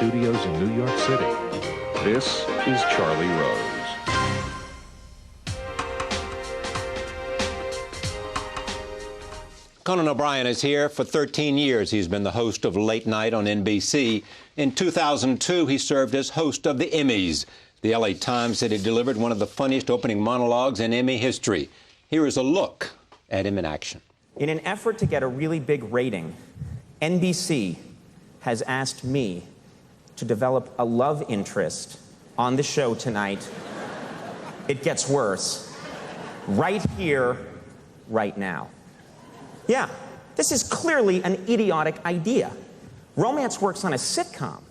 studios in New York City. This is Charlie Rose. Conan O'Brien is here. For 13 years, he's been the host of Late Night on NBC. In 2002, he served as host of the Emmys. The LA Times said he delivered one of the funniest opening monologues in Emmy history. Here is a look at him in action. In an effort to get a really big rating, NBC has asked me to develop a love interest on the show tonight. It gets worse. Right here, right now. Yeah, this is clearly an idiotic idea. Romance works on a sitcom,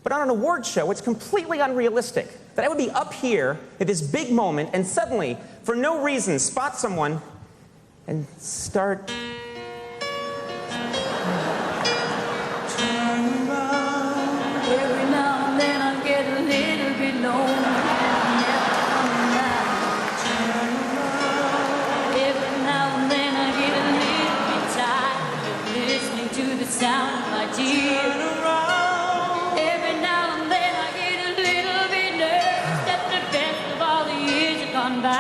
but on an award show, it's completely unrealistic that I would be up here at this big moment and suddenly, for no reason, spot someone and start... Every now and then I get a little bit lonely. Every now and then I get a little bit tired of listening to the sound of my tears. Every now and then I get a little bit nervous that the best of all the years have gone by.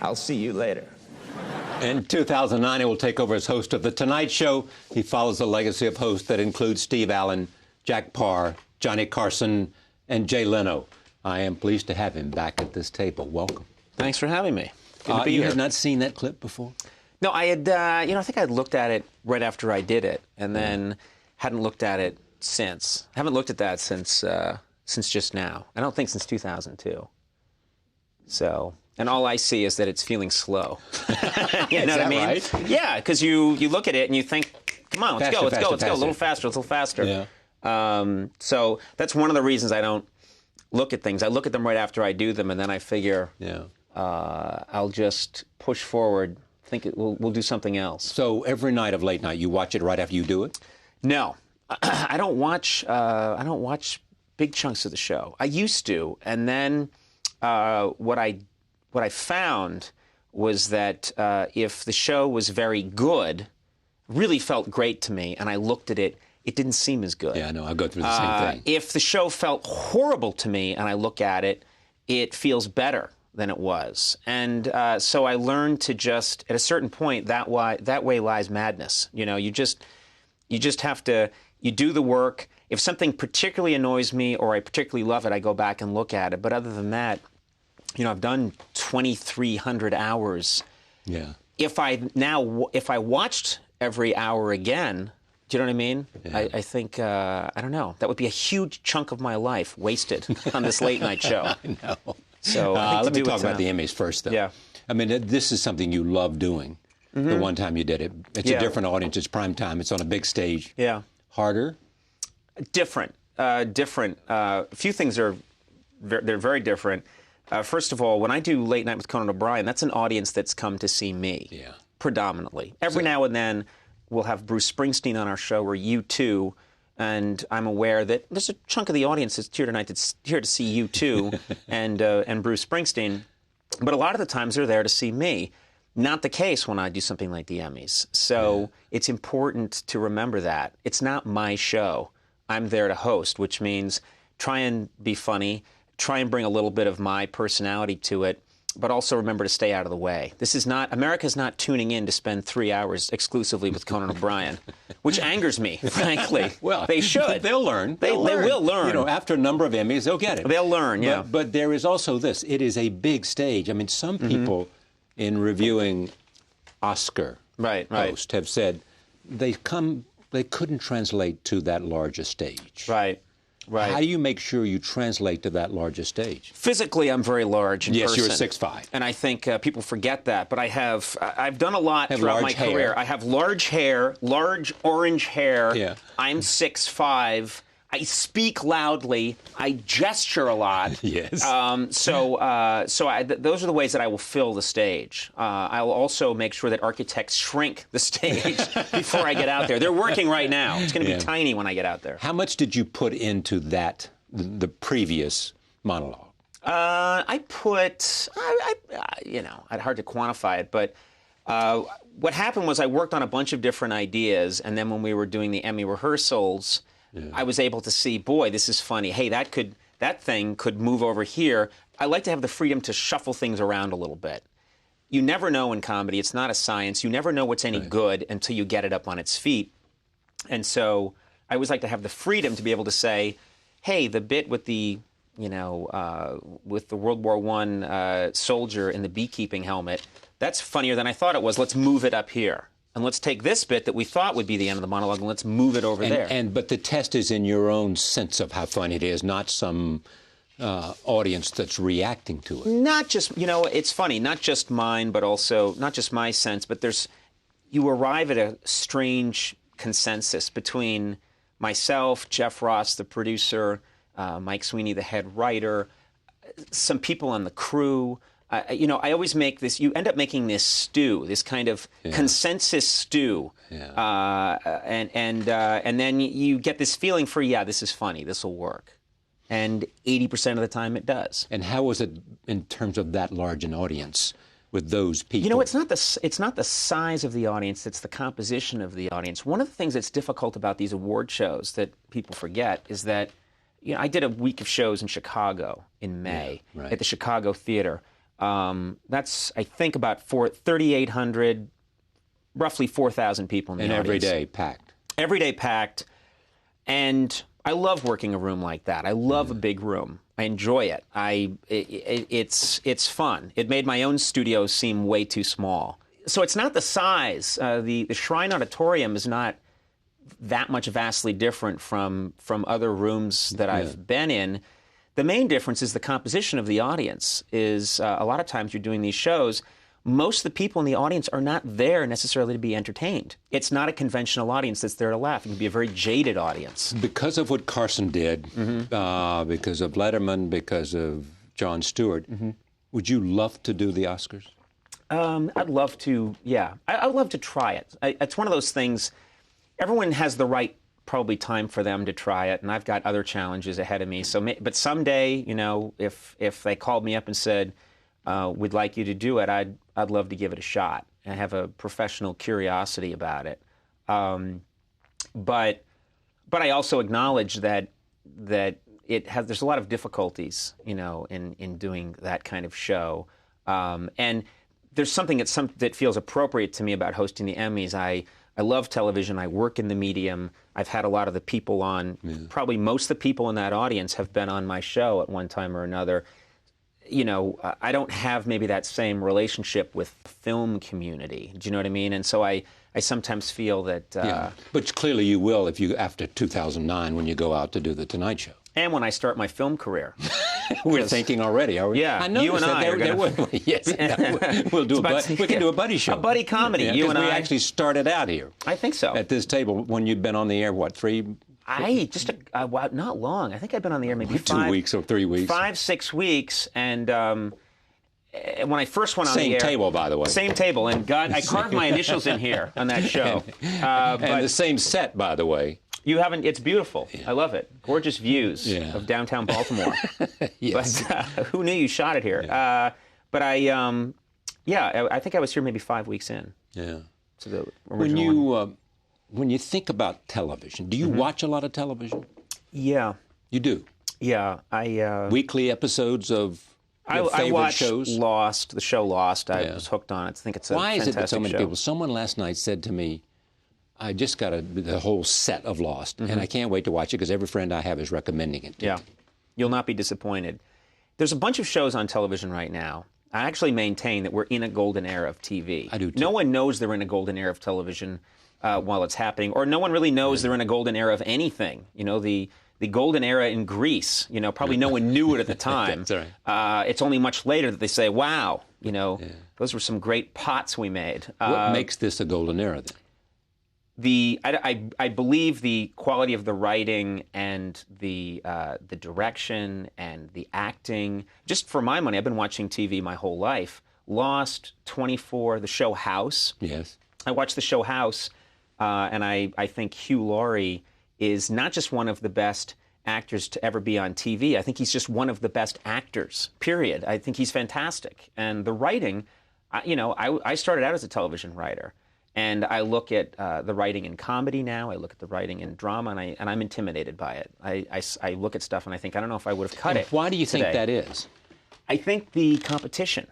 I'll see you later. In 2009, he will take over as host of The Tonight Show. He follows a legacy of hosts that includes Steve Allen, Jack Paar, Johnny Carson, and Jay Leno. I am pleased to have him back at this table. Welcome. Thanks for having me. Good to be you here. had not seen that clip before? No, I had, I think I had looked at it right after I did it, and then hadn't looked at it since. I haven't looked at that since just now. I don't think since 2002. So, and all I see is that it's feeling slow. You know what I mean? Right? Yeah, because you look at it and you think, come on, let's go, a little faster, Yeah. So that's one of the reasons I don't look at things. I look at them right after I do them, and then I figure, I'll just push forward. We'll do something else. So every night of Late Night, you watch it right after you do it? No, I don't watch big chunks of the show. I used to, and then what I found was that if the show was very good, really felt great to me, and I looked at it, it didn't seem as good. Yeah, I know. I go through the same thing. If the show felt horrible to me, and I look at it, it feels better than it was. And so I learned to just, at a certain point, that way lies madness. You know, you just have to, you do the work. If something particularly annoys me or I particularly love it, I go back and look at it. But other than that, you know, I've done 2,300 hours. Yeah. If I watched every hour again, do you know what I mean? Yeah. I think, I don't know, that would be a huge chunk of my life wasted on this late night show. I know. So let me talk about the Emmys first, though. Yeah. I mean, this is something you love doing. Mm-hmm. The one time you did it. It's a different audience. It's prime time. It's on a big stage. Yeah. Harder? Different. A few things they're very different. First of all, when I do Late Night with Conan O'Brien, that's an audience that's come to see me. Yeah. Predominantly. Every now and then, we'll have Bruce Springsteen on our show, or U2, and I'm aware that there's a chunk of the audience that's here tonight that's here to see U2 and Bruce Springsteen, but a lot of the times they're there to see me. Not the case when I do something like the Emmys. So it's important to remember that. It's not my show. I'm there to host, which means try and be funny, try and bring a little bit of my personality to it, but also remember to stay out of the way. This is not, America's not tuning in to spend 3 hours exclusively with Conan O'Brien, which angers me, frankly. Well, they should. They'll learn. They will learn. You know, after a number of Emmys, they'll get it. They'll learn, yeah. But there is also this. It is a big stage. I mean, some people in reviewing Oscar hosts have said they couldn't translate to that larger stage. Right. Right. How do you make sure you translate to that larger stage? Physically, I'm very large in person. Yes, you're 6'5". And I think people forget that. But I've done a lot throughout my hair. career. I have large hair, large orange hair. Yeah. I'm 6'5". I speak loudly. I gesture a lot. Yes. Those are the ways that I will fill the stage. I'll also make sure that architects shrink the stage before I get out there. They're working right now. It's going to be tiny when I get out there. How much did you put into that, the previous monologue? It's hard to quantify it, but what happened was I worked on a bunch of different ideas, and then when we were doing the Emmy rehearsals, I was able to see, boy, this is funny. Hey, that thing could move over here. I like to have the freedom to shuffle things around a little bit. You never know in comedy. It's not a science. You never know what's any good until you get it up on its feet. And so I always like to have the freedom to be able to say, hey, the bit with the World War I soldier in the beekeeping helmet, that's funnier than I thought it was. Let's move it up here. And let's take this bit that we thought would be the end of the monologue and let's move it over there. But the test is in your own sense of how funny it is, not some audience that's reacting to it. Not just, it's funny, not just mine, but also, not just my sense, but you arrive at a strange consensus between myself, Jeff Ross, the producer, Mike Sweeney, the head writer, some people on the crew. I always make this, you end up making this stew, this kind of consensus stew. And then you get this feeling for, this is funny, this will work. And 80% of the time it does. And how was it in terms of that large an audience with those people? It's not the size of the audience, it's the composition of the audience. One of the things that's difficult about these award shows that people forget is that, I did a week of shows in Chicago in May at the Chicago Theater. That's, I think, about 3,800, roughly 4,000 people in the audience. And every day packed. Every day packed. And I love working a room like that. I love a big room. I enjoy it. It's fun. It made my own studio seem way too small. So it's not the size. The Shrine Auditorium is not that much vastly different from other rooms that I've been in. The main difference is the composition of the audience. A lot of times you're doing these shows, most of the people in the audience are not there necessarily to be entertained. It's not a conventional audience that's there to laugh. It can be a very jaded audience. Because of what Carson did, because of Letterman, because of Jon Stewart, would you love to do the Oscars? I'd love to, I would love to try it. It's one of those things, everyone has the right probably time for them to try it, and I've got other challenges ahead of me. But someday, if they called me up and said, "We'd like you to do it," I'd love to give it a shot. I have a professional curiosity about it. But I also acknowledge that there's a lot of difficulties, in doing that kind of show. And there's something that feels appropriate to me about hosting the Emmys. I love television. I work in the medium. I've had a lot of the people on. Probably most of the people in that audience have been on my show at one time or another. I don't have maybe that same relationship with the film community. Do you know what I mean? And so I sometimes feel that... But clearly you will after 2009 when you go out to do The Tonight Show. And when I start my film career. We're thinking already, are we? Yeah, I know you and I are going to... Yes, we'll do we can do a buddy show. A buddy comedy, you and I. We actually started out here. I think so. At this table when you'd been on the air, what, not long. I think I've been on the air maybe 2 weeks or 3 weeks. 5-6 weeks, and when I first went on the air... Same table, by the way. Same table, and God, I carved my initials in here on that show. And the same set, by the way. You haven't. It's beautiful. I love it. Gorgeous views of downtown Baltimore. Yes. But who knew you shot it here? Yeah. But I think I was here maybe 5 weeks in. Yeah. To the original one. When you think about television, do you watch a lot of television? Yeah. You do? Yeah. Weekly episodes of Your I favorite watched shows? Lost, the show Lost. I was hooked on it. I think it's a Why is fantastic it that so many show. people? Someone last night said to me, I just got the whole set of Lost, and I can't wait to watch it because every friend I have is recommending it. Yeah. You'll not be disappointed. There's a bunch of shows on television right now. I actually maintain that we're in a golden era of TV. I do too. No one knows they're in a golden era of television while it's happening, or no one really knows they're in a golden era of anything. You know, the golden era in Greece, you know, probably no one knew it at the time. That's right. It's only much later that they say, wow, you know, those were some great pots we made. What makes this a golden era then? I believe the quality of the writing and the direction and the acting. Just for my money, I've been watching TV my whole life. Lost, 24, the show House. Yes. I watched the show House, and I think Hugh Laurie is not just one of the best actors to ever be on TV. I think he's just one of the best actors, period. I think he's fantastic. And the writing, I started out as a television writer. And I look at the writing in comedy now. I look at the writing in drama, and I'm intimidated by it. I look at stuff and I think, I don't know if I would have cut it. Why do you today. think that is? I think the competition.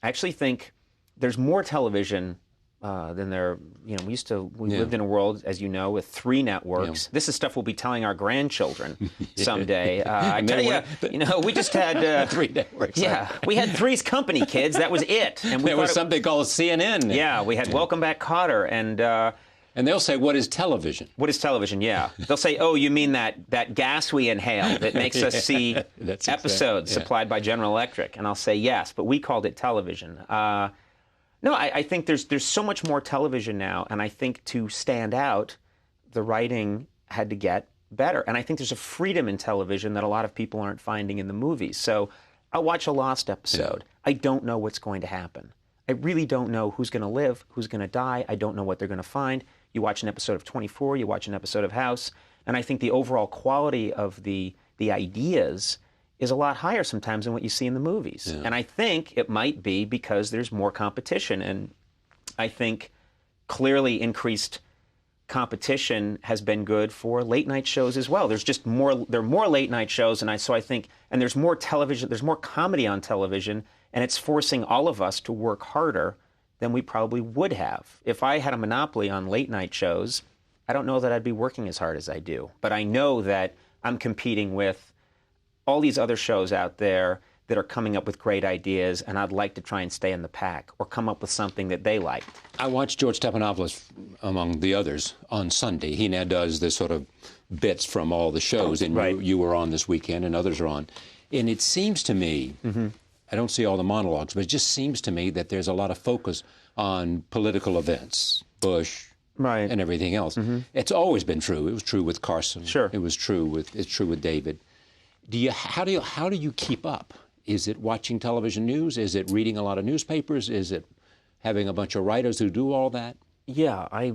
I actually think there's more television than there. You know, we lived in a world, as you know, with 3 networks. Yeah. This is stuff we'll be telling our grandchildren someday. I tell you, we just had 3 networks. Yeah, we had Three's Company, kids. That was it. And There was something called CNN. Yeah, we had Welcome Back, Kotter, And they'll say, what is television? What is television? Yeah. They'll say, oh, you mean that gas we inhale that makes us see episodes supplied by General Electric? And I'll say, yes, but we called it television. No, I think there's so much more television now, and I think to stand out, the writing had to get better. And I think there's a freedom in television that a lot of people aren't finding in the movies. So I'll watch a Lost episode. I don't know what's going to happen. I really don't know who's going to live, who's going to die. I don't know what they're going to find. You watch an episode of 24, you watch an episode of House, and I think the overall quality of the ideas is a lot higher sometimes than what you see in the movies. Yeah. And I think it might be because there's more competition. And I think clearly increased competition has been good for late night shows as well. There are more late night shows, and I think there's more television, there's more comedy on television, and it's forcing all of us to work harder than we probably would have. If I had a monopoly on late night shows, I don't know that I'd be working as hard as I do. But I know that I'm competing with all these other shows out there that are coming up with great ideas, and I'd like to try and stay in the pack or come up with something that they like. I watched George Stephanopoulos, among the others, on Sunday. He now does this sort of bits from all the shows, and you were on this weekend, and others are on. And it seems to me, I don't see all the monologues, but it just seems to me that there's a lot of focus on political events, Bush, and everything else. It's always been true. It was true with Carson. Sure. It's true with David. How do you keep up? Is it watching television news? Is it reading a lot of newspapers? Is it having a bunch of writers who do all that? Yeah, I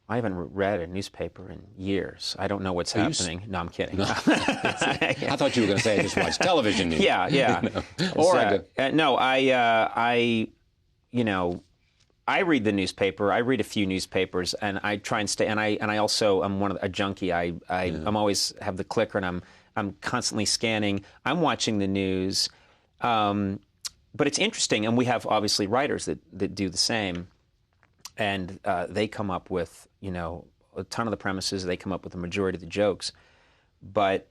haven't read a newspaper in years. I don't know what's happening. No, I'm kidding. No. I thought you were going to say I just watch television news. Yeah. I read the newspaper. I read a few newspapers, and I try and stay. And I also am a junkie. I'm always have the clicker, and I'm constantly scanning. I'm watching the news, but it's interesting. And we have obviously writers that do the same, and they come up with a ton of the premises. They come up with the majority of the jokes. But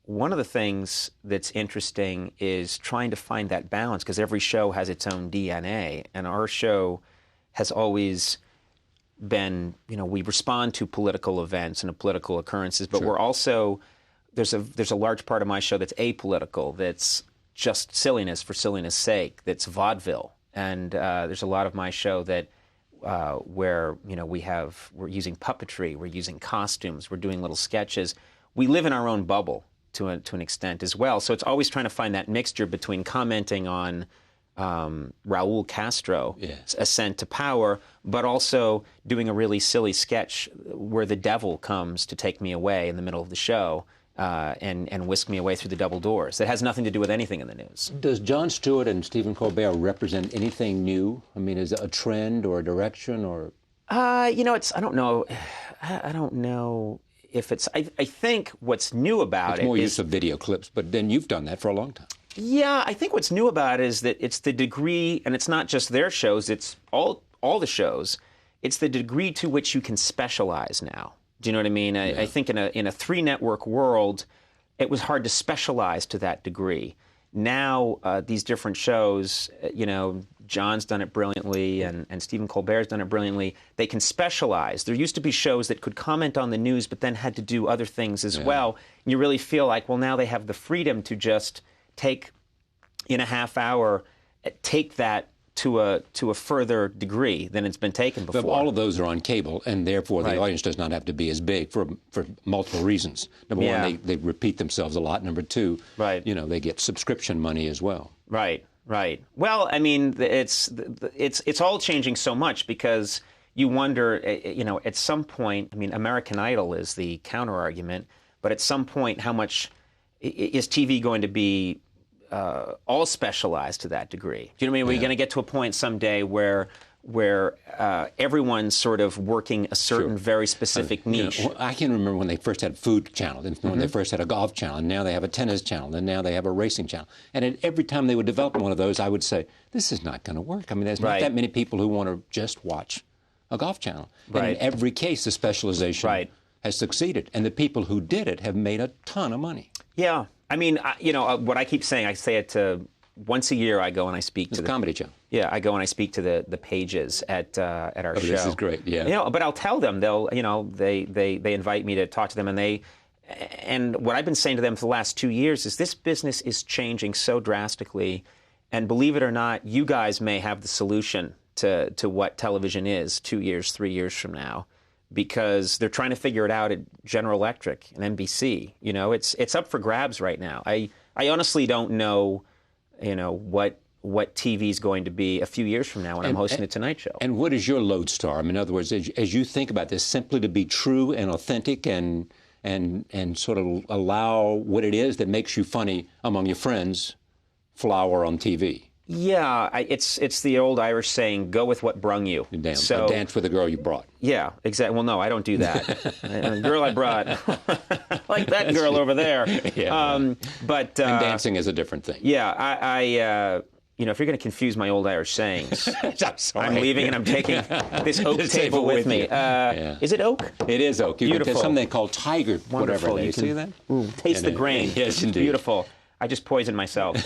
one of the things that's interesting is trying to find that balance, because every show has its own DNA, and our show has always been, we respond to political events and political occurrences, but we're also, there's a large part of my show that's apolitical, that's just silliness for silliness' sake, that's vaudeville. And there's a lot of my show that where we're using puppetry, we're using costumes, we're doing little sketches. We live in our own bubble to an extent as well. So it's always trying to find that mixture between commenting on Raul Castro's ascent to power, but also doing a really silly sketch where the devil comes to take me away in the middle of the show and whisk me away through the double doors. That has nothing to do with anything in the news. Does Jon Stewart and Stephen Colbert represent anything new? I mean, is it a trend or a direction or? I don't know. I don't know if it's. I think what's new about it's more use of video clips, but then you've done that for a long time. Yeah, I think what's new about it is that it's the degree, and it's not just their shows, it's all the shows. It's the degree to which you can specialize now. Do you know what I mean? I think in a 3-network world, it was hard to specialize to that degree. Now, these different shows, John's done it brilliantly, and Stephen Colbert's done it brilliantly. They can specialize. There used to be shows that could comment on the news, but then had to do other things as well. And you really feel like, well, now they have the freedom to just take, in a half hour, take that to a further degree than it's been taken before. But all of those are on cable, and therefore the audience does not have to be as big for multiple reasons. Number one, they repeat themselves a lot. Number two, they get subscription money as well. Right. Well, I mean, it's all changing so much because you wonder, at some point, I mean, American Idol is the counter argument, but at some point, how much is TV going to be all specialized to that degree? Do you know what I mean? We're going to get to a point someday where everyone's sort of working a certain very specific niche. I can remember when they first had Food Channel, and when they first had a golf channel, and now they have a tennis channel, and now they have a racing channel. And every time they would develop one of those, I would say, this is not going to work. I mean, there's not that many people who want to just watch a golf channel. And in every case, the specialization has succeeded. And the people who did it have made a ton of money. Yeah. I mean, what I keep saying, I say it once a year. I go and I speak to the comedy show. Yeah, I go and I speak to the pages at our show. This is great. Yeah. But I'll tell them. They invite me to talk to them, and what I've been saying to them for the last 2 years is this business is changing so drastically, and believe it or not, you guys may have the solution to what television is 2 years, 3 years from now. Because they're trying to figure it out at General Electric and NBC. It's up for grabs right now. I honestly don't know, what TV is going to be a few years from now when I'm hosting the Tonight Show. And what is your lodestar? I mean, in other words, as you think about this, simply to be true and authentic and sort of allow what it is that makes you funny among your friends flower on TV. Yeah, it's the old Irish saying, go with what brung you. So dance with the girl you brought. Yeah, exactly. Well, no, I don't do that. The girl I brought, like that girl over there. But and dancing is a different thing. Yeah, I if you're going to confuse my old Irish sayings, I'm leaving and I'm taking this oak table with me. Is it oak? It is oak. Beautiful. Something called tiger, Wonderful. whatever. You see that? Taste the grain. Yes, indeed. Beautiful. I just poisoned myself.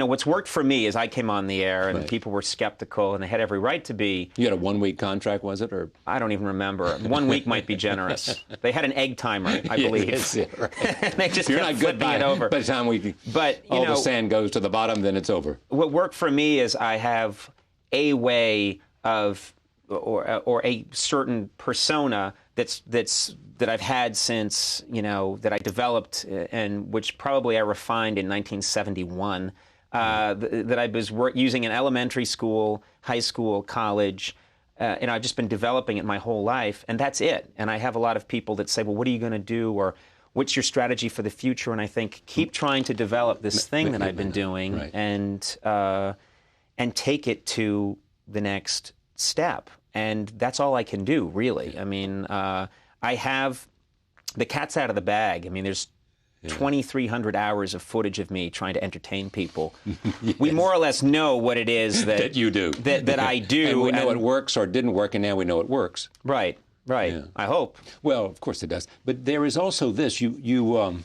What's worked for me is I came on the air and people were skeptical and they had every right to be. You had a 1-week contract, was it? Or I don't even remember. 1 week might be generous. They had an egg timer, I believe. They just You're kept not good flipping it over. By the time all the sand goes to the bottom, then it's over. What worked for me is I have a way of, or a certain persona that I've had since, that I developed and which probably I refined in 1971, that I was using in elementary school, high school, college, and I've just been developing it my whole life, and that's it. And I have a lot of people that say, well, what are you going to do, or what's your strategy for the future? And I think, keep trying to develop this thing that I've been doing and take it to the next step. And that's all I can do, really. I mean, I have the cat's out of the bag. I mean, there's 2,300 hours of footage of me trying to entertain people. We more or less know what it is that you do, that I do, and we know it works or didn't work, and now we know it works. Right. Yeah. I hope. Well, of course it does. But there is also this: you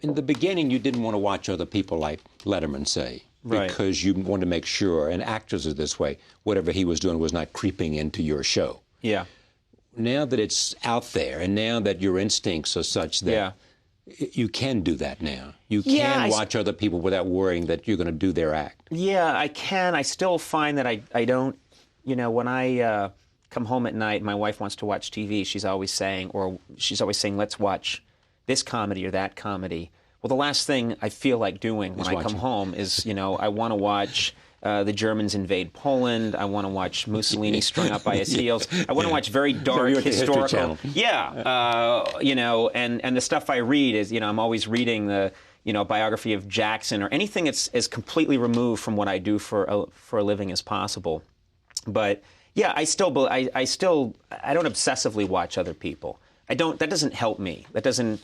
in the beginning, you didn't want to watch other people like Letterman say. Because you want to make sure, and actors are this way, whatever he was doing was not creeping into your show. Yeah. Now that it's out there, and now that your instincts are such that you can do that now. You can watch other people without worrying that you're going to do their act. Yeah, I can. I still find that I don't, when I come home at night, my wife wants to watch TV, she's always saying, let's watch this comedy or that comedy. Well, the last thing I feel like doing when I come home is, I want to watch the Germans invade Poland. I want to watch Mussolini strung up by his heels. I want to watch very dark historical. And the stuff I read is, I'm always reading the, biography of Jackson or anything that's as completely removed from what I do for a living as possible. But yeah, I don't obsessively watch other people. That doesn't help me. That doesn't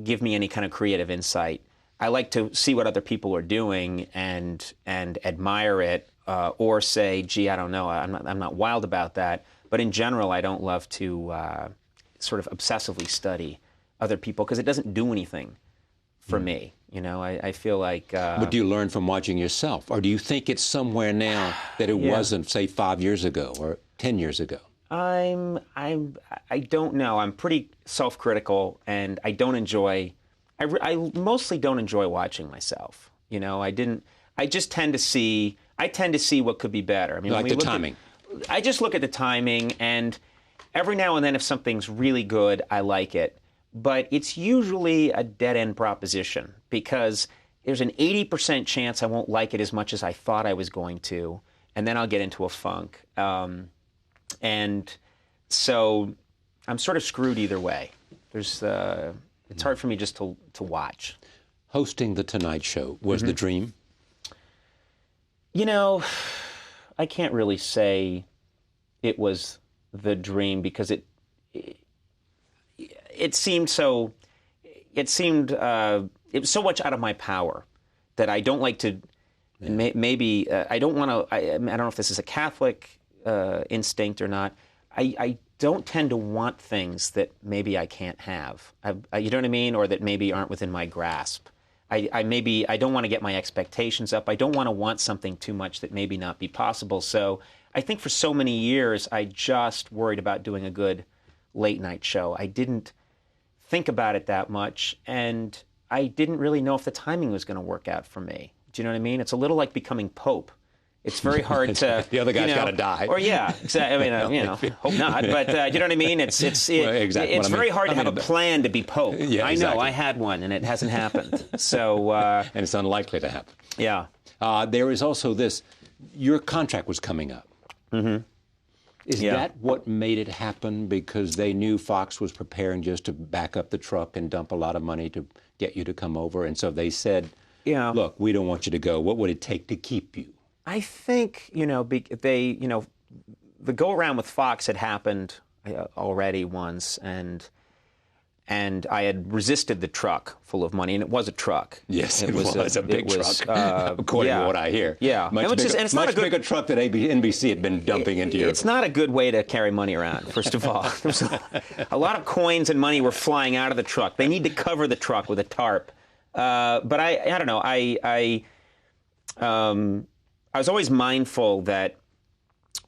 give me any kind of creative insight. I like to see what other people are doing and admire it, or say, gee, I don't know, I'm not wild about that. But in general, I don't love to sort of obsessively study other people because it doesn't do anything for me. You know, I feel like. But do you learn from watching yourself, or do you think it's somewhere now that it wasn't, say, 5 years ago or 10 years ago? I don't know. I'm pretty self-critical, and I don't enjoy. I mostly don't enjoy watching myself. You know, I just tend to see. I tend to see what could be better. I mean, like the timing. I just look at the timing, and every now and then, if something's really good, I like it. But it's usually a dead-end proposition because there's an 80% chance I won't like it as much as I thought I was going to, and then I'll get into a funk. And so I'm sort of screwed either way. It's hard for me just to watch. Hosting The Tonight Show was the dream? You know, I can't really say it was the dream because it seemed so. It was so much out of my power that I don't like to. Yeah. Maybe I don't want to. I don't know if this is a Catholic instinct or not. I don't tend to want things that maybe I can't have. You know what I mean, or that maybe aren't within my grasp. I don't want to get my expectations up. I don't want to want something too much that maybe not be possible. So I think for so many years I just worried about doing a good late night show. I didn't think about it that much, and I didn't really know if the timing was going to work out for me. Do you know what I mean? It's a little like becoming Pope. It's very hard to. The other guy's got to die. Or yeah, exactly. I mean, hope not. But you know what I mean? It's very hard to have a plan to be Pope. Yeah, I know. I had one, and it hasn't happened. So and it's unlikely to happen. Yeah. There is also this. Your contract was coming up. Mm-hmm. Is that what made it happen? Because they knew Fox was preparing just to back up the truck and dump a lot of money to get you to come over, and so they said, "Look, we don't want you to go. What would it take to keep you?" I think the go around with Fox had happened already once, and I had resisted the truck full of money, and it was a truck. Yes, it was a big truck, according to what I hear. Yeah, much bigger truck that NBC had been dumping into you. It's not a good way to carry money around. First of all, a lot of coins and money were flying out of the truck. They need to cover the truck with a tarp. But I don't know. I was always mindful that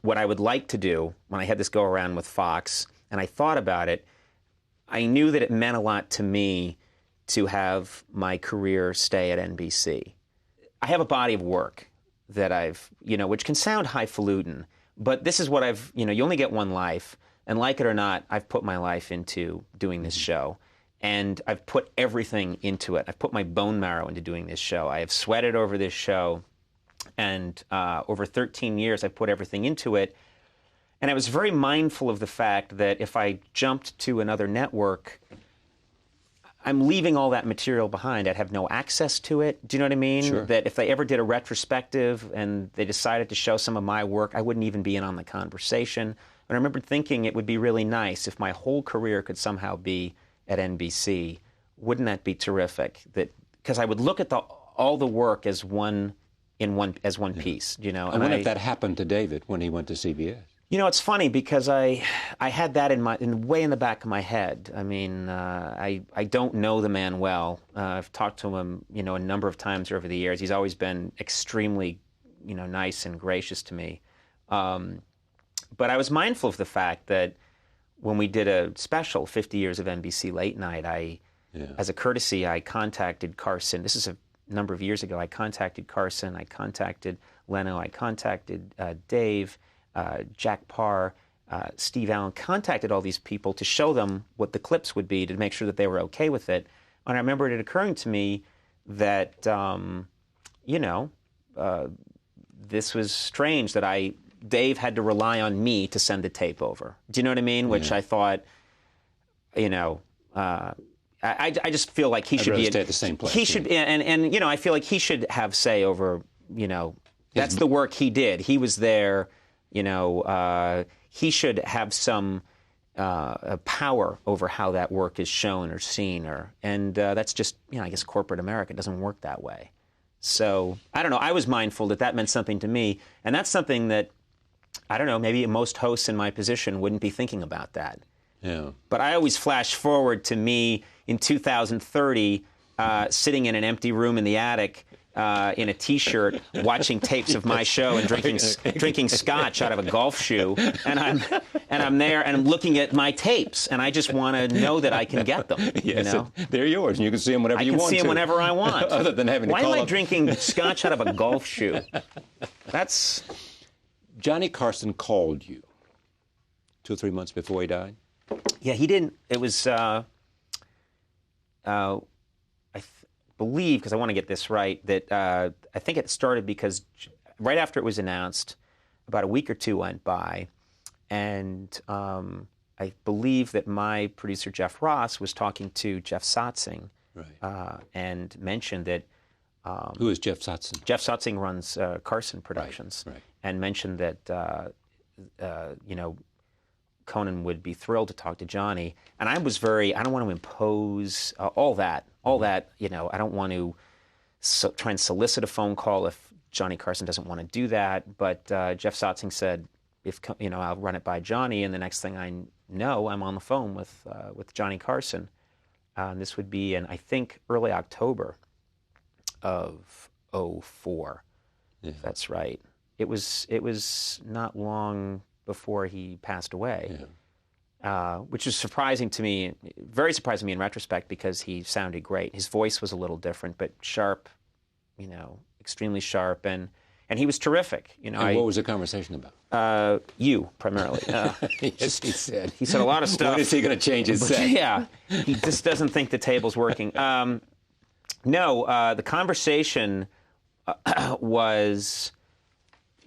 what I would like to do when I had this go around with Fox, and I thought about it, I knew that it meant a lot to me to have my career stay at NBC. I have a body of work that which can sound highfalutin, but this is what you only get one life, and like it or not, I've put my life into doing this show, and I've put everything into it. I've put my bone marrow into doing this show. I have sweated over this show. And over 13 years, I put everything into it. And I was very mindful of the fact that if I jumped to another network, I'm leaving all that material behind. I'd have no access to it. Do you know what I mean? Sure. That if they ever did a retrospective and they decided to show some of my work, I wouldn't even be in on the conversation. And I remember thinking it would be really nice if my whole career could somehow be at NBC. Wouldn't that be terrific? Because I would look at all the work as one piece, you know. I wonder if that happened to David when he went to CBS. You know, it's funny because I had that way in the back of my head. I mean, I don't know the man well. I've talked to him, a number of times over the years. He's always been extremely, nice and gracious to me. But I was mindful of the fact that when we did a special, 50 Years of NBC Late Night, as a courtesy, I contacted Carson. This is a number of years ago. I contacted Carson, I contacted Leno, I contacted Dave, Jack Parr, Steve Allen, contacted all these people to show them what the clips would be to make sure that they were okay with it. And I remember it occurring to me that, this was strange that Dave had to rely on me to send the tape over. Do you know what I mean? Which I thought, I just feel like he should be stay at the same place. He should, and I feel like he should have say over. That's the work he did. He was there. He should have some a power over how that work is shown or seen, and that's just, I guess corporate America doesn't work that way. So I don't know. I was mindful that that meant something to me, and that's something that I don't know. Maybe most hosts in my position wouldn't be thinking about that. Yeah. But I always flash forward to me in 2030, sitting in an empty room in the attic. In a T-shirt, watching tapes of my show and drinking scotch out of a golf shoe, and I'm there and I'm looking at my tapes, and I just want to know that I can get them. Yes, they're yours, and you can see them whenever you want to. I can see them whenever I want. Other than having to Why call am I up. drinking scotch out of a golf shoe? That's Johnny Carson called you 2 or 3 months before he died. Yeah, he didn't. It was. Believe, because I want to get this right, that I think it started because right after it was announced, about a week or two went by, and I believe that my producer Jeff Ross was talking to Jeff Sotzing, right. And mentioned that. Who is Jeff Sotzing? Jeff Sotzing runs Carson Productions, right. And mentioned that Conan would be thrilled to talk to Johnny, and I was I don't want to impose all that, I don't want to try and solicit a phone call if Johnny Carson doesn't want to do that, but Jeff Sotzing said, I'll run it by Johnny, and the next thing I know, I'm on the phone with Johnny Carson. And this would be in, I think, early October of 2004. Yeah. If that's right. It was not long before he passed away, which is surprising to me, very surprising to me in retrospect, because he sounded great. His voice was a little different, but sharp, extremely sharp, and he was terrific. And what was the conversation about? You, primarily. Yes, he said. He said a lot of stuff. When is he going to change his set? Yeah, he just doesn't think the table's working. No, the conversation was...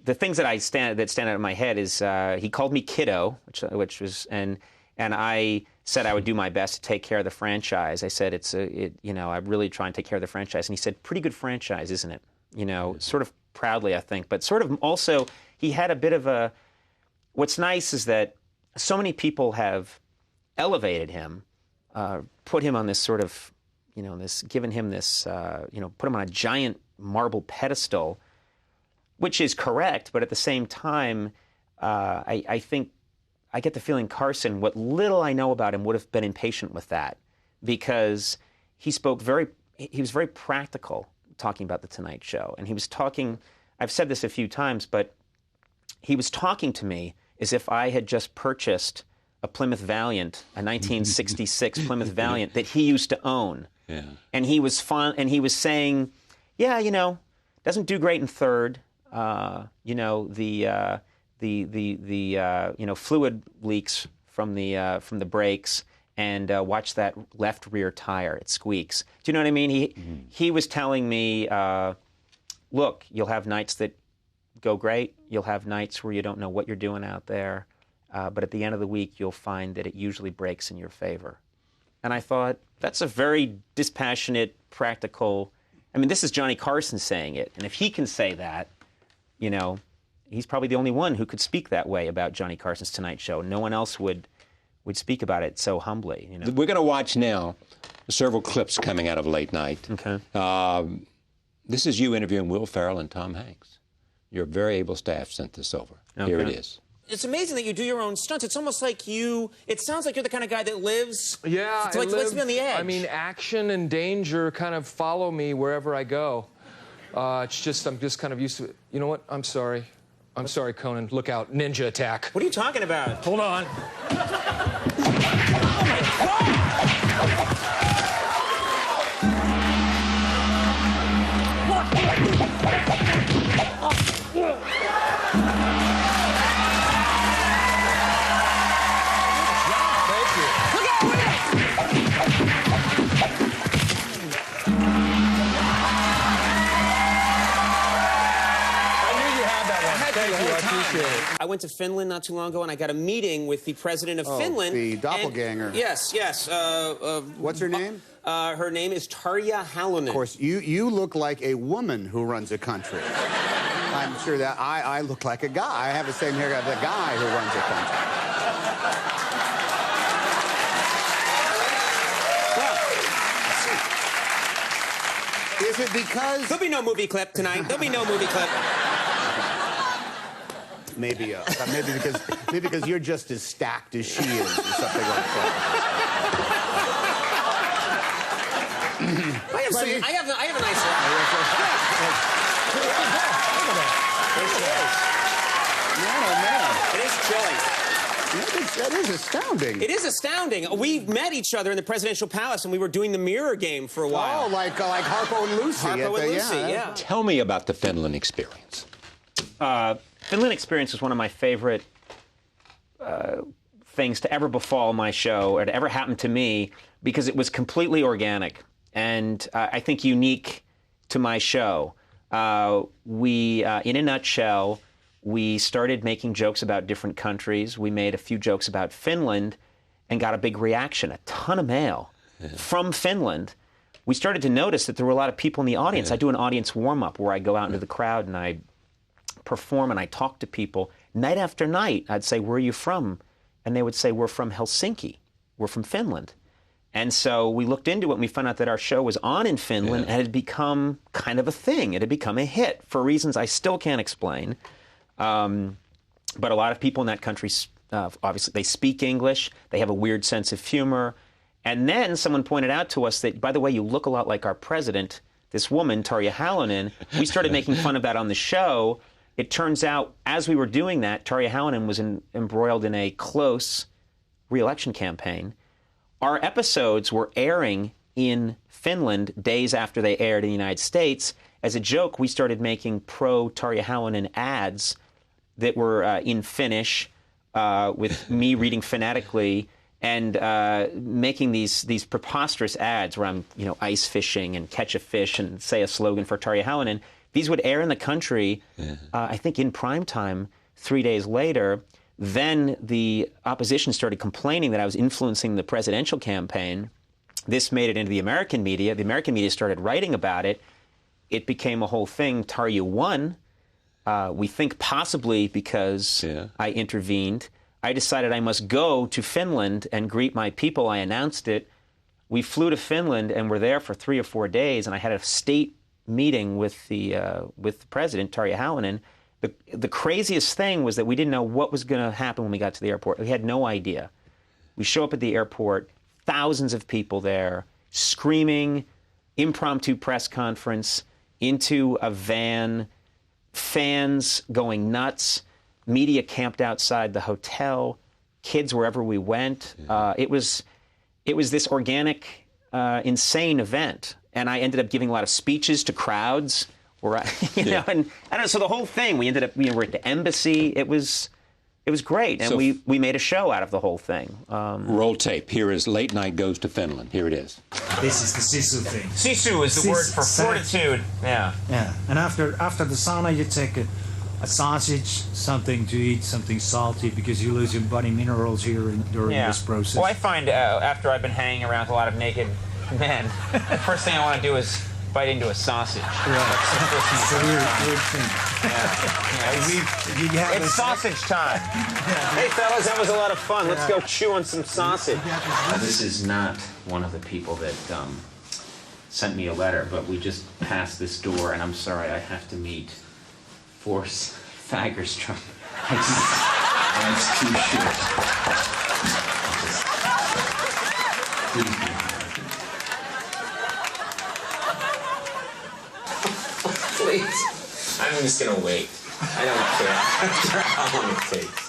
The things that stand out in my head is he called me kiddo, which was and I said I would do my best to take care of the franchise. I said I really try and take care of the franchise, and he said, "Pretty good franchise, isn't it?" Sort of proudly, I think, but sort of also he had a bit of a. What's nice is that so many people have elevated him, put him on this sort of, given him this, put him on a giant marble pedestal. Which is correct, but at the same time, I think I get the feeling Carson, what little I know about him, would have been impatient with that, because he was very practical talking about the Tonight Show, and he was talking. I've said this a few times, but he was talking to me as if I had just purchased a Plymouth Valiant, a 1966 Plymouth Valiant that he used to own, and he was fun, and he was saying, "Yeah, doesn't do great in third." The fluid leaks from the brakes, and watch that left rear tire, it squeaks. Do you know what I mean? He was telling me, look, you'll have nights that go great, you'll have nights where you don't know what you're doing out there, but at the end of the week you'll find that it usually breaks in your favor. And I thought, that's a very dispassionate, practical. I mean, this is Johnny Carson saying it, and if he can say that, he's probably the only one who could speak that way about Johnny Carson's Tonight Show. No one else would speak about it so humbly. We're going to watch now several clips coming out of Late Night. Okay. This is you interviewing Will Ferrell and Tom Hanks. Your very able staff sent this over. Okay. Here it is. It's amazing that you do your own stunts. It's almost like it sounds like you're the kind of guy that lives. Yeah, it's like let's be on the edge. I mean, action and danger kind of follow me wherever I go. I'm just kind of used to it. You know what? I'm sorry, Conan. Look out, ninja attack. What are you talking about? Hold on. Oh my God! I went to Finland not too long ago, and I got a meeting with the president of Finland. The doppelganger. Yes. What's her name? Her name is Tarja Halonen. Of course, you look like a woman who runs a country. I'm sure that I look like a guy. I have the same haircut as a guy who runs a country. Is it because... There'll be no movie clip tonight. There'll be no movie clip. Maybe because you're just as stacked as she is, or something like that. I have a nice one. It is chilly. That is astounding. It is astounding. We met each other in the presidential palace, and we were doing the mirror game for a while. Oh, like Harpo and Lucy. Harpo and Lucy, yeah. Tell me about the Finland experience. Finland experience was one of my favorite things to ever befall my show or to ever happen to me because it was completely organic and I think unique to my show. In a nutshell, we started making jokes about different countries. We made a few jokes about Finland and got a big reaction, a ton of mail from Finland. We started to notice that there were a lot of people in the audience. I do an audience warm-up where I go out into the crowd and I perform and I talk to people. Night after night, I'd say, "Where are you from?" And they would say, "We're from Helsinki. We're from Finland." And so we looked into it and we found out that our show was on in Finland and it had become kind of a thing. It had become a hit for reasons I still can't explain. But a lot of people in that country, obviously, they speak English. They have a weird sense of humor. And then someone pointed out to us that, by the way, you look a lot like our president, this woman, Tarja Halonen. We started making fun of that on the show. It turns out, as we were doing that, Tarja Halonen was embroiled in a close re-election campaign. Our episodes were airing in Finland days after they aired in the United States. As a joke, we started making pro-Tarja Halonen ads that were in Finnish, with me reading phonetically, and making these preposterous ads where I'm, ice fishing and catch a fish and say a slogan for Tarja Halonen. These would air in the country, I think in prime time, 3 days later. Then the opposition started complaining that I was influencing the presidential campaign. This made it into the American media. The American media started writing about it. It became a whole thing. Tarja won. We think possibly because I intervened. I decided I must go to Finland and greet my people. I announced it. We flew to Finland and were there for 3 or 4 days, and I had a state meeting with the president, Tarja Halonen. The craziest thing was that we didn't know what was going to happen when we got to the airport. We had no idea. We show up at the airport, thousands of people there, screaming, impromptu press conference, into a van, fans going nuts, media camped outside the hotel, kids wherever we went. It was this organic, insane event. And I ended up giving a lot of speeches to crowds. Where and I don't know. So the whole thing, we ended up, we were at the embassy. It was great, and so we made a show out of the whole thing. Roll tape. Here is Late Night Goes to Finland. Here it is. This is the sisu thing. Sisu is the word for fortitude. Yeah. Yeah. And after the sauna, you take a sausage, something to eat, something salty, because you lose your body minerals here during this process. Well, I find after I've been hanging around with a lot of naked men, the first thing I want to do is bite into a sausage. Right. It's a weird thing. It's sausage time. Hey, fellas, that was a lot of fun. Let's go chew on some sausage. This is not one of the people that sent me a letter, but we just passed this door, and I'm sorry, I have to meet Force Fagerstrom. That's too short. Please. I'm just gonna wait. I don't care. I don't care how long it takes.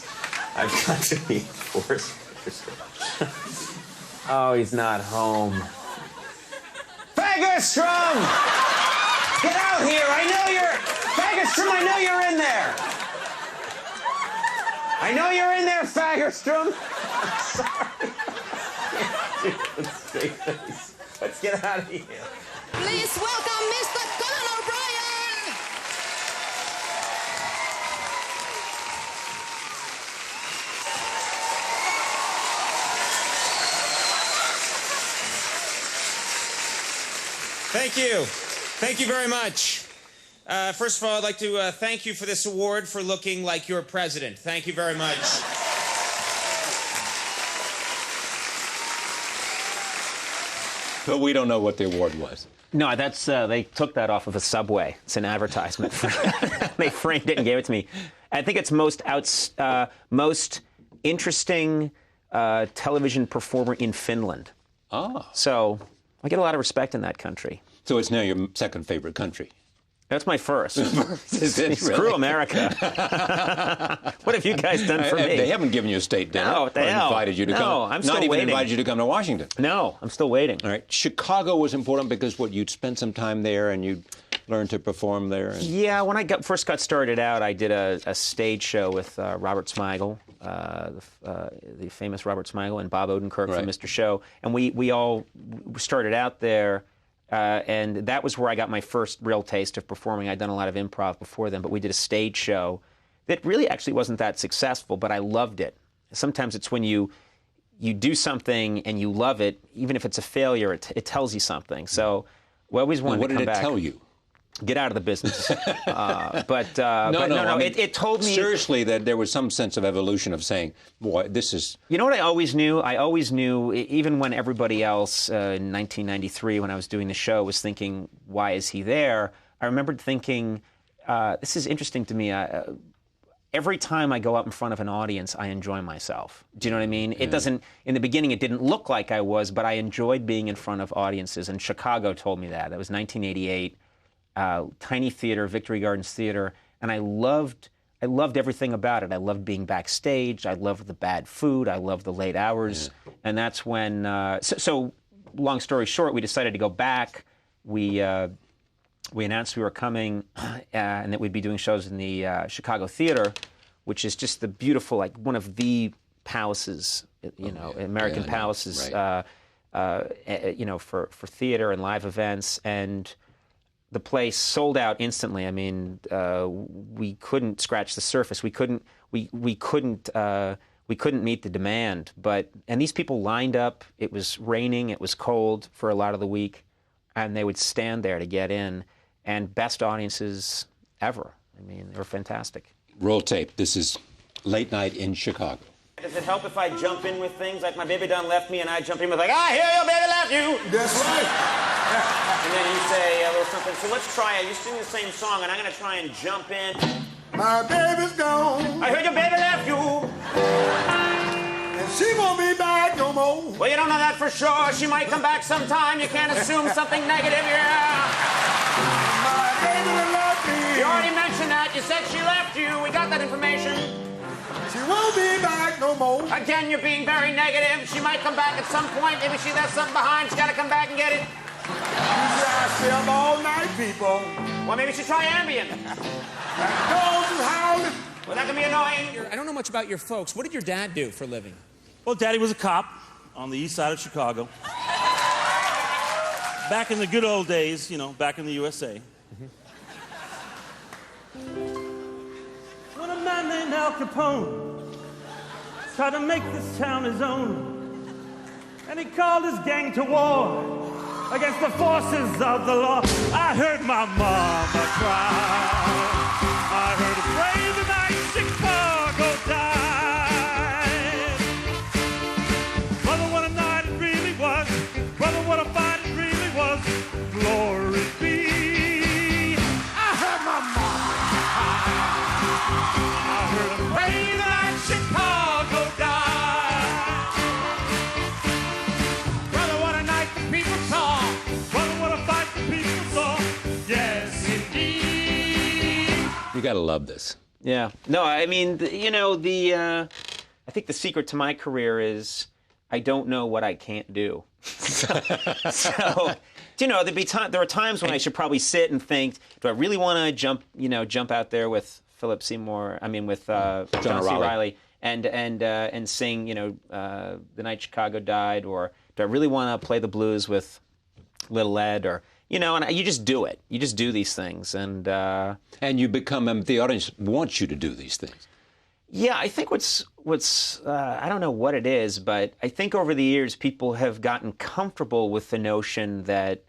I've got to meet Force Fagerstrom. Oh, he's not home. Fagerstrom! Get out here! Fagerstrom, I know you're in there! I know you're in there, Fagerstrom! I'm sorry. Let's say this. Let's get out of here. Please welcome Mr. Conan O'Brien! Thank you. Thank you very much. First of all, I'd like to thank you for this award for looking like your president. Thank you very much. But we don't know what the award was. No, that's they took that off of a Subway. It's an advertisement. They framed it and gave it to me. I think it's most interesting television performer in Finland. Ah. So I get a lot of respect in that country. So it's now your second favorite country. That's my first. Is it Screw really? America. What have you guys done for me? They haven't given you a state dinner. No, what the or hell? invited you to No, come. I'm still Not even waiting. invited you to come to Washington. No, I'm still waiting. All right. Chicago was important because you'd spent some time there and you'd learned to perform there. And... Yeah, when I first got started out, I did a stage show with Robert Smigel, the famous Robert Smigel, and Bob Odenkirk from Mr. Show, and we all started out there. And that was where I got my first real taste of performing. I'd done a lot of improv before then, but we did a stage show that really actually wasn't that successful, but I loved it. Sometimes it's when you do something and you love it, even if it's a failure, it tells you something. So we always wanted to come back. What did it tell you? Get out of the business. No. It told me seriously that there was some sense of evolution of saying, "Boy, this is." You know what I always knew? I always knew, even when everybody else in 1993, when I was doing the show, was thinking, "Why is he there?" I remembered thinking, "This is interesting to me." Every time I go up in front of an audience, I enjoy myself. Do you know what I mean? Yeah. It doesn't. In the beginning, it didn't look like I was, but I enjoyed being in front of audiences. And Chicago told me that. That was 1988. Tiny theater, Victory Gardens Theater, and I loved everything about it. I loved being backstage. I loved the bad food. I loved the late hours, and that's when. So, long story short, we decided to go back. We announced we were coming, and that we'd be doing shows in the Chicago Theater, which is just the beautiful, like one of the palaces, American palaces, for theater and live events and. The place sold out instantly. I mean, we couldn't scratch the surface. We couldn't meet the demand. And these people lined up. It was raining. It was cold for a lot of the week, and they would stand there to get in. And best audiences ever. I mean, they were fantastic. Roll tape. This is Late Night in Chicago. Does it help if I jump in with things like my baby done left me and I jump in with like, I hear your baby left you? That's right. And then you say a little something. So let's try it. You sing the same song and I'm going to try and jump in. My baby's gone. I heard your baby left you. And she won't be back no more. Well, you don't know that for sure. She might come back sometime. You can't assume something negative, yeah. My baby left me. You already mentioned that. You said she left you. We got that information. She won't be back no more. Again, you're being very negative. She might come back at some point. Maybe she left something behind. She's got to come back and get it. You say I stay up all night, people. Well, maybe she try Ambien. Dogs is howling. Well, that can be annoying. I don't know much about your folks. What did your dad do for a living? Well, Daddy was a cop on the east side of Chicago. Back in the good old days, back in the USA. When a man named Al Capone tried to make this town his own, and he called his gang to war against the forces of the law. I heard my mama cry. I heard her pray the night Chicago died. Brother, what a night it really was. Brother, what a fight it really was. Glory be. I heard my mama cry. I heard her pray the night Chicago died. Brother, what a night the people saw. Brother, what a fight the people saw. Yes, indeed. You got to love this. Yeah. No, I mean, I think the secret to my career is I don't know what I can't do. So there are times when I should probably sit and think, do I really want to jump out there with Philip Seymour? I mean, with John C. Reilly and sing, The Night Chicago Died, or do I really want to play the blues with Little Ed, or and you just do it. You just do these things, and you become. The audience wants you to do these things. Yeah, I think what's I don't know what it is, but I think over the years people have gotten comfortable with the notion that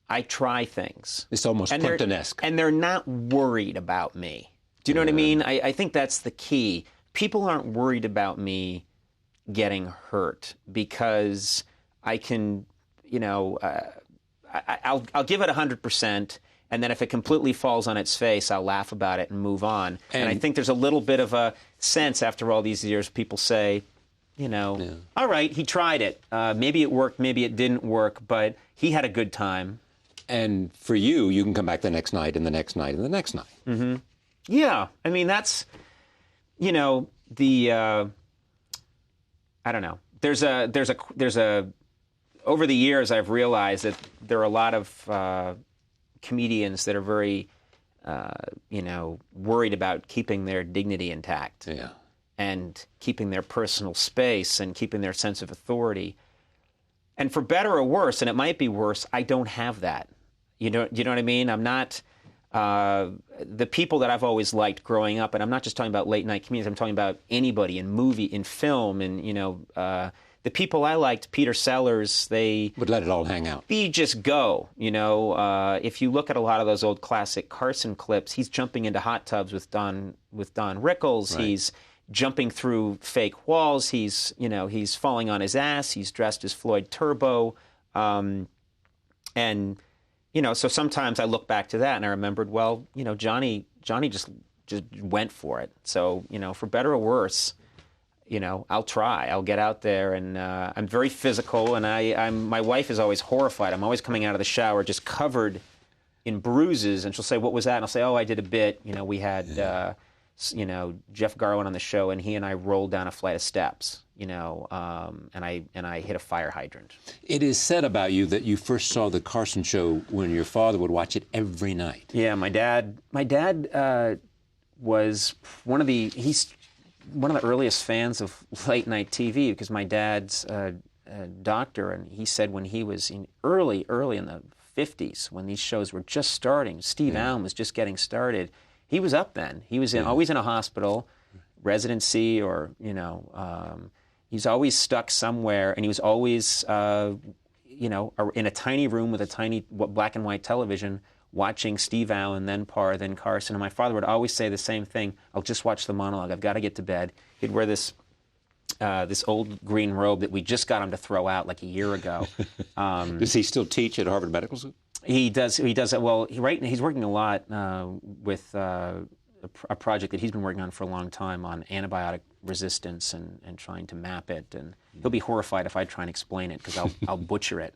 I try things. It's almost Plimpton-esque. And they're not worried about me. Do you know what I mean? I think that's the key. People aren't worried about me getting hurt because I can, you know, I'll give it 100%. And then if it completely falls on its face, I'll laugh about it and move on. And I think there's a little bit of a sense after all these years, people say, you know, all right, he tried it. Maybe it worked, maybe it didn't work, but he had a good time. And for you, you can come back the next night and the next night and the next night. Mm-hmm. Yeah, I mean, that's, you know, the, I don't know. There's a, over the years, I've realized that there are a lot of comedians that are very, you know, worried about keeping their dignity intact. Yeah. And keeping their personal space and keeping their sense of authority. And for better or worse, and it might be worse, I don't have that. You know what I mean? I'm not, the people that I've always liked growing up, and I'm not just talking about late night comedians, I'm talking about anybody in movie, in film, and, you know, the people I liked, Peter Sellers, they would let it all hang out. You just go, you know. If you look at a lot of those old classic Carson clips, he's jumping into hot tubs with Don Rickles. Right. He's jumping through fake walls. He's, you know, he's falling on his ass. He's dressed as Floyd Turbo, and you know. So sometimes I look back to that and I remembered, well, you know, Johnny just went for it. So, you know, for better or worse, you know, I'll try. I'll get out there, and I'm very physical, and my wife is always horrified. I'm always coming out of the shower just covered in bruises, and she'll say, "What was that?" And I'll say, "Oh, I did a bit. You know, we had, you know, Jeff Garlin on the show, and he and I rolled down a flight of steps, you know, and I hit a fire hydrant." It is said about you that you first saw the Carson show when your father would watch it every night. Yeah, my dad was one of the earliest fans of late night TV, because my dad's a doctor, and he said when he was early in the 50s, when these shows were just starting, Steve Allen was just getting started, he was up then. He was always in a hospital, residency, or, you know, he's always stuck somewhere, and he was always, you know, in a tiny room with a tiny black and white television, watching Steve Allen, then Parr, then Carson. And my father would always say the same thing: "I'll just watch the monologue. I've got to get to bed." He'd wear this old green robe that we just got him to throw out like a year ago. Does he still teach at Harvard Medical School? He does. Well, he's working a lot with a project that he's been working on for a long time on antibiotic resistance and trying to map it. And he'll be horrified if I try and explain it, because I'll butcher it.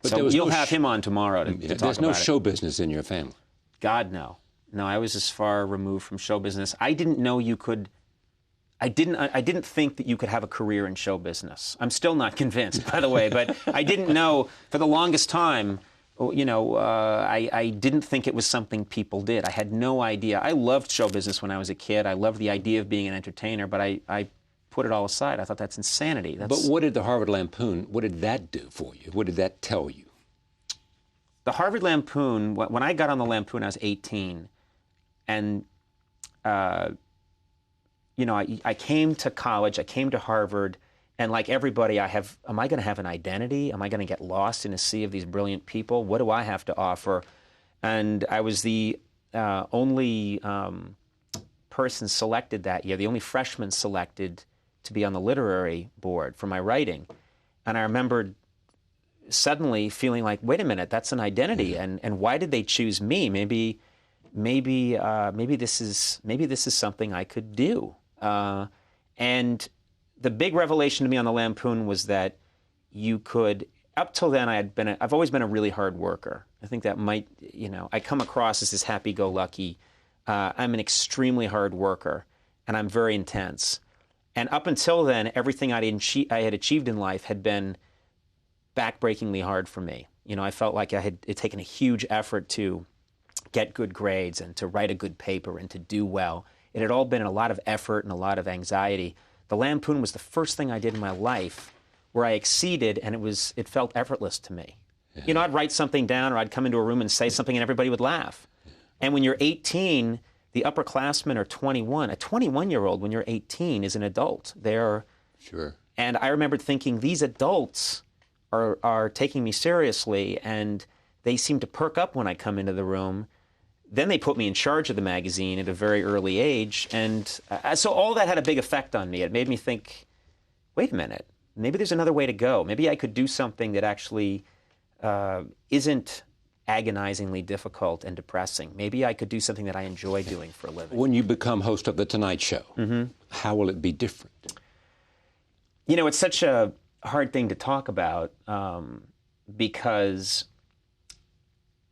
But so you'll have him on tomorrow to talk about it. There's no show business in your family. God, no. No, I was as far removed from show business. I didn't know you could. I didn't think that you could have a career in show business. I'm still not convinced, by the way. But I didn't know for the longest time. You know, I didn't think it was something people did. I had no idea. I loved show business when I was a kid. I loved the idea of being an entertainer, but I put it all aside. I thought that's insanity. But what did the Harvard Lampoon, what did that do for you? What did that tell you? The Harvard Lampoon, when I got on the Lampoon, I was 18. And, you know, I came to college, I came to Harvard, and like everybody, am I going to have an identity? Am I going to get lost in a sea of these brilliant people? What do I have to offer? And I was the only person selected that year, the only freshman selected to be on the literary board for my writing. And I remembered suddenly feeling like, wait a minute, that's an identity, and why did they choose me? Maybe this is something I could do. And the big revelation to me on the Lampoon was that you could. Up till then, I've always been a really hard worker. I think that might, you know, I come across as this happy-go-lucky. I'm an extremely hard worker, and I'm very intense. And up until then, everything I had achieved in life had been backbreakingly hard for me. You know, I felt like I had taken a huge effort to get good grades and to write a good paper and to do well. It had all been a lot of effort and a lot of anxiety. The Lampoon was the first thing I did in my life where I exceeded, and it felt effortless to me. Yeah. You know, I'd write something down, or I'd come into a room and say something, and everybody would laugh. Yeah. And when you're 18, the upperclassmen are 21. A 21-year-old, when you're 18, is an adult. Sure. And I remembered thinking, these adults are taking me seriously, and they seem to perk up when I come into the room. Then they put me in charge of the magazine at a very early age, and so all that had a big effect on me. It made me think, wait a minute, maybe there's another way to go. Maybe I could do something that actually isn't agonizingly difficult and depressing. Maybe I could do something that I enjoy doing for a living. When you become host of The Tonight Show, how will it be different? You know, it's such a hard thing to talk about because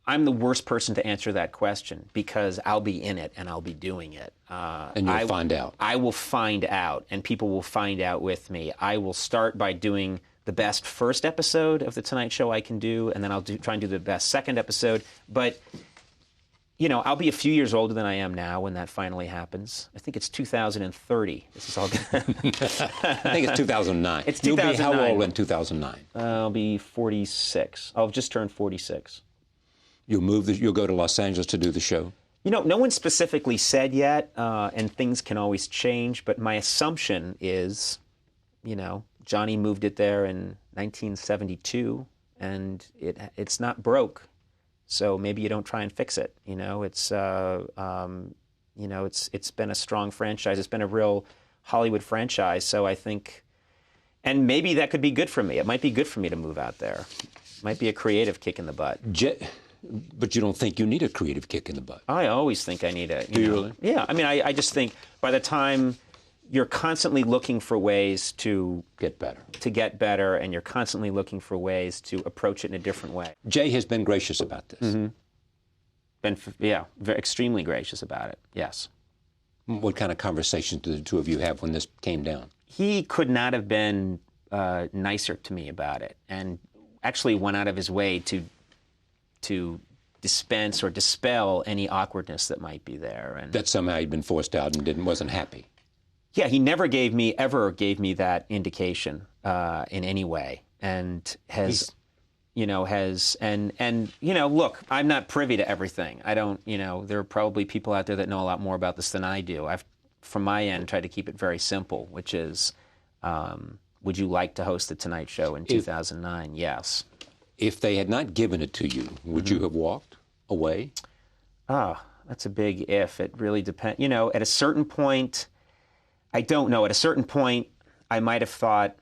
I'm the worst person to answer that question, because I'll be in it and I'll be doing it. And you'll find out. I will find out, and people will find out with me. I will start by doing the best first episode of The Tonight Show I can do, and then I'll try and do the best second episode. But, you know, I'll be a few years older than I am now when that finally happens. I think it's 2030. This is all good. I think it's 2009. It's 2009. You'll be how old in 2009? I'll be 46. I'll have just turned 46. You'll go to Los Angeles to do the show? You know, no one specifically said yet, and things can always change, but my assumption is, you know, Johnny moved it there in 1972, and it's not broke, so maybe you don't try and fix it. You know, it's been a strong franchise. It's been a real Hollywood franchise, so I think, and maybe that could be good for me. It might be good for me to move out there. It might be a creative kick in the butt. But you don't think you need a creative kick in the butt? I always think I need it. Do you really? Yeah, I mean, I just think by the time you're constantly looking for ways to get better, and you're constantly looking for ways to approach it in a different way. Jay has been gracious about this. Extremely gracious about it, yes. What kind of conversations did the two of you have when this came down? He could not have been nicer to me about it, and actually went out of his way to dispense or dispel any awkwardness that might be there. And that somehow he'd been forced out and wasn't happy. Yeah, he never ever gave me that indication in any way, and look, I'm not privy to everything. I don't, there are probably people out there that know a lot more about this than I do. I've, from my end, tried to keep it very simple, which is, would you like to host The Tonight Show in 2009? Yes. If they had not given it to you, would you have walked away? That's a big if. It really depends. At a certain point, I don't know. At a certain point, I might have thought,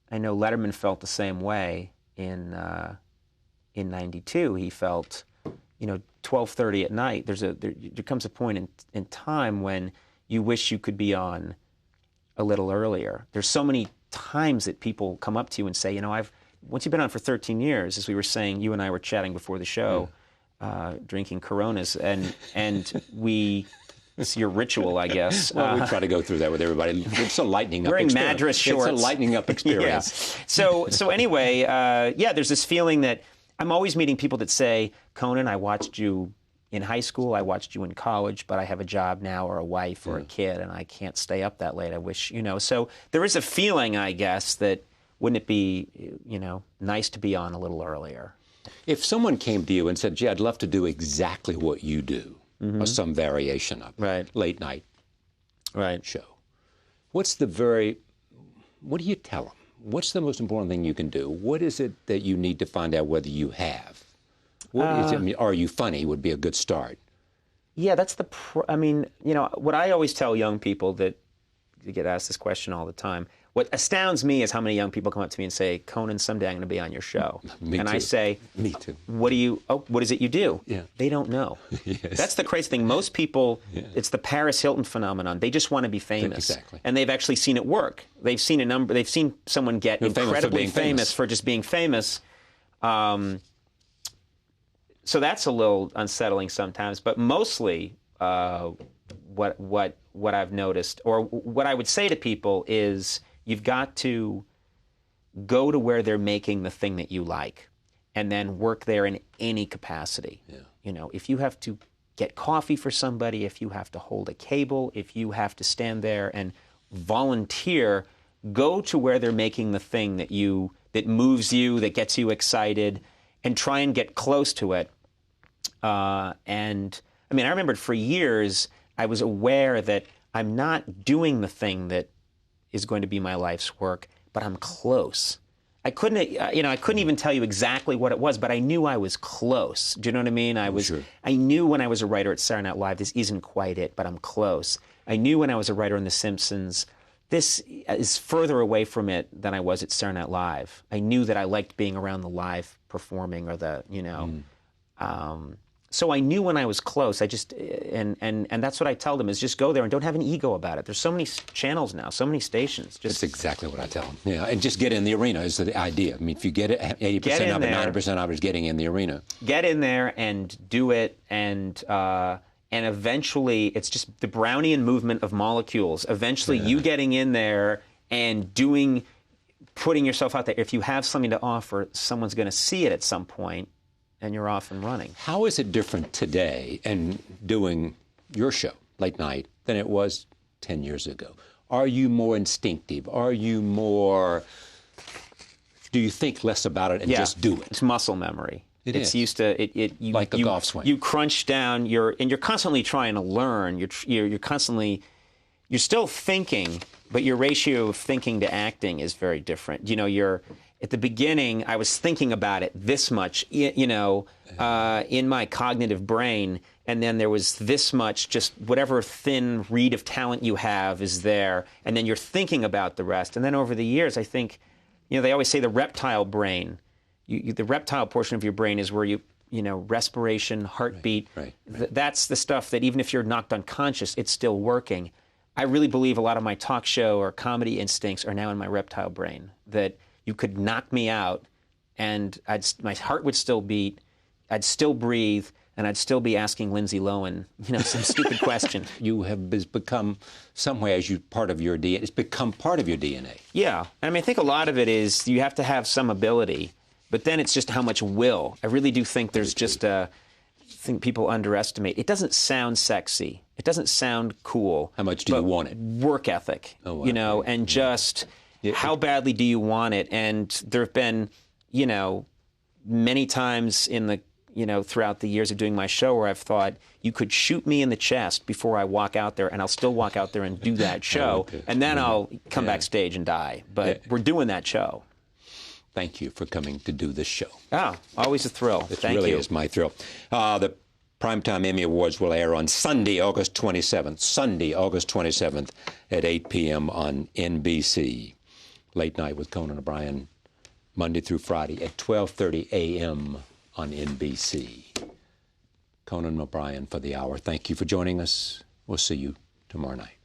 I know Letterman felt the same way in '92. He felt, 12:30 at night. There comes a point in time when you wish you could be on a little earlier. There's so many times that people come up to you and say, once you've been on for 13 years, as we were saying, you and I were chatting before the show, drinking Coronas, and it's your ritual, I guess. Well, we try to go through that with everybody. It's a lightening up experience. Wearing Madras shorts. It's a lightening up experience. Yeah. So anyway, there's this feeling that I'm always meeting people that say, Conan, I watched you in high school, I watched you in college, but I have a job now or a wife or a kid, and I can't stay up that late. I wish, So there is a feeling, I guess, that wouldn't it be, nice to be on a little earlier? If someone came to you and said, gee, I'd love to do exactly what you do, or some variation of it, late night show, what do you tell them? What's the most important thing you can do? What is it that you need to find out whether you have? What is it? I mean, are you funny would be a good start. Yeah, that's what I always tell young people that get asked this question all the time. What astounds me is how many young people come up to me and say, Conan, someday I'm going to be on your show. Me and too. I say, me too. What is it you do? Yeah. They don't know. Yes. That's the crazy thing. Most people, it's the Paris Hilton phenomenon. They just want to be famous. Exactly. And they've actually seen it work. They've seen someone get incredibly famous for just being famous. So that's a little unsettling sometimes, but mostly what I've noticed, or what I would say to people is, you've got to go to where they're making the thing that you like, and then work there in any capacity. Yeah. If you have to get coffee for somebody, if you have to hold a cable, if you have to stand there and volunteer, go to where they're making the thing that moves you, that gets you excited, and try and get close to it. And I remember for years I was aware that I'm not doing the thing that is going to be my life's work, but I'm close. I couldn't even tell you exactly what it was, but I knew I was close. Do you know what I mean? I knew when I was a writer at Saturday Night Live, this isn't quite it, but I'm close. I knew when I was a writer on The Simpsons, this is further away from it than I was at Saturday Night Live. I knew that I liked being around the live performing or the, you know. So I knew when I was close. I just, and that's what I tell them is just go there and don't have an ego about it. There's so many channels now, so many stations. That's exactly what I tell them. Yeah, and just get in the arena is the idea. I mean, if you get it, 80% of it, 90% of it is getting in the arena. Get in there and do it, and eventually it's just the Brownian movement of molecules. Eventually you getting in there and putting yourself out there. If you have something to offer, someone's going to see it at some point, and you're off and running. How is it different today and doing your show, Late Night, than it was 10 years ago? Are you more instinctive? Are you more... Do you think less about it and just do it? It's muscle memory. It's used to... like a golf swing. You crunch down, you're constantly trying to learn. You're constantly... You're still thinking, but your ratio of thinking to acting is very different. You know, at the beginning, I was thinking about it this much, you know, in my cognitive brain, and then there was this much, just whatever thin reed of talent you have is there, and then you're thinking about the rest. And then over the years, I think, you know, they always say the reptile brain, the reptile portion of your brain is where you know, respiration, heartbeat, right. That's the stuff that even if you're knocked unconscious, it's still working. I really believe a lot of my talk show or comedy instincts are now in my reptile brain, that you could knock me out and my heart would still beat, I'd still breathe, and I'd still be asking Lindsay Lohan, you know, some stupid question. You have become, some way, as part of your DNA, it's become part of your DNA. Yeah. I mean, I think a lot of it is you have to have some ability, but then it's just how much will. I really do think there's just I think people underestimate. It doesn't sound sexy. It doesn't sound cool. How much do you want it? Work ethic, wow. You know, and just how badly do you want it? And there have been, you know, many times in the, you know, throughout the years of doing my show where I've thought you could shoot me in the chest before I walk out there, and I'll still walk out there and do that show, and then I'll come backstage and die. But we're doing that show. Thank you for coming to do this show. Ah, always a thrill. Thank you. It really is my thrill. The Primetime Emmy Awards will air on Sunday, August 27th. Sunday, August 27th at 8 p.m. on NBC. Late Night with Conan O'Brien, Monday through Friday at 12:30 a.m. on NBC. Conan O'Brien for the hour. Thank you for joining us. We'll see you tomorrow night.